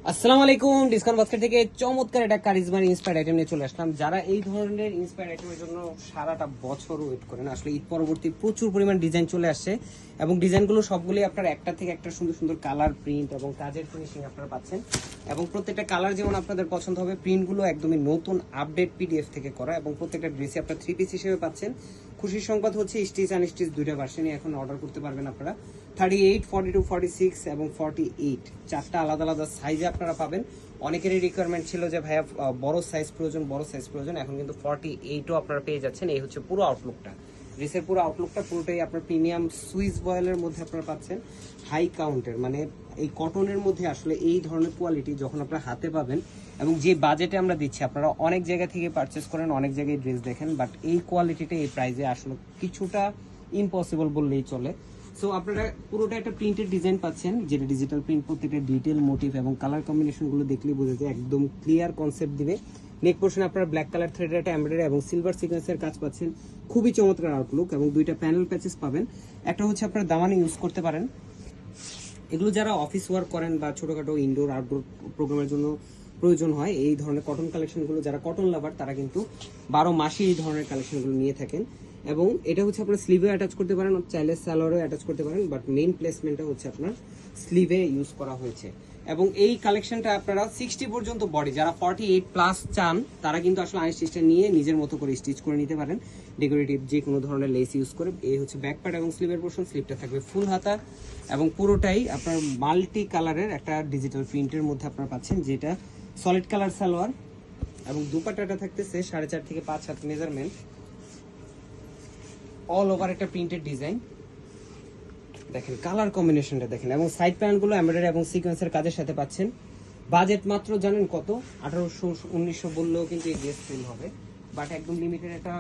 আসসালামু আলাইকুম। Discount basket থেকে চমৎকার একটা কারিজমার ইন্সপায়ার্ড আইটেম নিয়ে চলে আসলাম। যারা এই ধরনের ইন্সপায়ার্ড আইটেমের জন্য সারাটা বছর ওয়েট করেন, আসলে ঈদ পরবর্তী প্রচুর পরিমাণ ডিজাইন চলে আসছে এবং ডিজাইনগুলো সবগুলোই আপনার একটা থেকে একটা সুন্দর সুন্দর কালার, প্রিন্ট এবং কাজের ফিনিশিং আপনারা পাচ্ছেন। এবং প্রত্যেকটা কালার যেমন আপনাদের পছন্দ হবে, প্রিন্টগুলো একদমই নতুন আপডেট পিডিএফ থেকে করা এবং প্রত্যেকটা ড্রেসে আপনার 3 পিস হিসেবে পাচ্ছেন। খুশির সংবাদ হচ্ছে স্টিচ আনস্টিচ দুইটা ভার্সনই এখন অর্ডার করতে পারবেন আপনারা। 38, 42, 46 এবং 48 চারটা আলাদা আলাদা সাইজে আপনারা পাবেন। অনেকেরই রিকোয়ারমেন্ট ছিল যে ভাইয়া বড় সাইজ প্রয়োজন, এখন কিন্তু 48ও আপনারা পেয়ে যাচ্ছেন। এই হচ্ছে পুরো আউটলুকটা, ড্রেসের পুরো আউটলুকটা পুরোটাই আপনার প্রিমিয়াম সুইস বয়েলের মধ্যে আপনারা পাচ্ছেন। হাই কাউন্টের মানে এই কটনের মধ্যে আসলে এই ধরনের কোয়ালিটি যখন আপনারা হাতে পাবেন এবং যে বাজেটে আমরা দিচ্ছি, আপনারা অনেক জায়গা থেকে পারচেস করেন, অনেক জায়গায় ড্রেস দেখেন, বাট এই কোয়ালিটিটা এই প্রাইসে আসলে কিছুটা ইম্পসিবল বললেই চলে। সো আপনারা পুরোটা একটা প্রিন্টেড ডিজাইন পাচ্ছেন, যেটা ডিজিটাল প্রিন্ট, প্রত্যেকটা ডিটেল মোটিভ এবং কালার কম্বিনেশনগুলো দেখলেই বোঝা যায় একদম ক্লিয়ার কনসেপ্ট দিবে। নেক পোর্শনে আপনারা ব্ল্যাক কালার থ্রেডের একটা এমব্রয়ডারি এবং সিলভার সিকোয়েন্সের কাজ পাচ্ছেন। খুবই চমৎকার আউটলুক এবং দুইটা প্যানেল প্যাচেস পাবেন। একটা হচ্ছে আপনারা দামানে ইউজ করতে পারেন। এগুলো যারা অফিস ওয়ার্ক করেন বা ছোটোখাটো ইনডোর আউটডোর প্রোগ্রামের জন্য প্রয়োজন হয়, এই ধরনের কটন কালেকশনগুলো, যারা কটন লাভার তারা কিন্তু 12 মাসে এই ধরনের কালেকশনগুলো নিয়ে থাকেন। এবং এটা হচ্ছে আপনার স্লিভে অ্যাটাচ করতে পারেন, চাইলে সালোয়ারও অ্যাটাচ করতে পারেন, বাট মেইন প্লেসমেন্টটা হচ্ছে আপনার স্লিভে ইউজ করা হয়েছে। এবং এই কালেকশনটা আপনারা 60 পর্যন্ত বডি, যারা 48 প্লাস চান তারা কিন্তু আসলে আনস্টিচটা নিয়ে নিজের মতো করে স্টিচ করে নিতে পারেন, ডেকোরেটিভ যে কোনো ধরনের লেস ইউজ করে। এই হচ্ছে ব্যাক পার্ট এবং স্লিভের পোর্শন। স্লিভটা থাকবে ফুল হাতা এবং পুরোটাই আপনার মাল্টি কালারের একটা ডিজিটাল প্রিন্টের মধ্যে আপনারা পাচ্ছেন, যেটা সলিড কালার সালোয়ার এবং দুপাট্টাটা থাকতেছে 4.5 থেকে 5 হাত মেজারমেন্ট, অল ওভার একটা প্রিন্টেড ডিজাইন। দেখেন কালার কম্বিনেশনটা দেখেন, এবং সাইড প্যানেলগুলো এমব্রয়ডারি এবং সিকোয়েন্সের কাজের সাথে পাচ্ছেন। বাজেট মাত্র জানেন কত? 1800-1900 বললেও কিন্তু এই ড্রেস সেল হবে, বাট একদম লিমিটেড একটা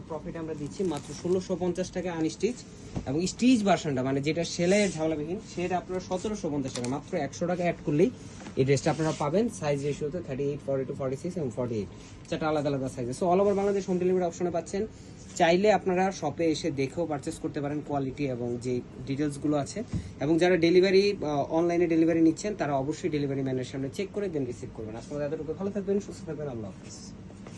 প্রফিট আমরা দিচ্ছি মাত্র 1650 টাকা আনস্টিচ। এবং স্টিচ ভার্সনটা মানে যেটা সেলাইয়ের ঝামেলাবিহীন, সেটা আপনারা 1750 টাকা, মাত্র 100 টাকা অ্যাড করলেই এই ড্রেসটা আপনারা পাবেন। সাইজ রেশিওতে 38, 42, 46 এবং 48 চারটা আলাদা আলাদা সাইজে। So all over Bangladesh home delivery অপশনে পাচ্ছেন। চাইলে আপনারা শপে এসে দেখেও পারচেস করতে পারেন কোয়ালিটি এবং যে ডিটেলসগুলো আছে। এবং যারা ডেলিভারি অনলাইনে ডেলিভারি নিচ্ছেন তারা অবশ্যই ডেলিভারি ম্যানের সামনে চেক করে দেন রিসিভ করবেন। আপনারা এতটুকু ভালো থাকবেন, সুস্থ থাকবেন, আল্লাহ হাফেজ।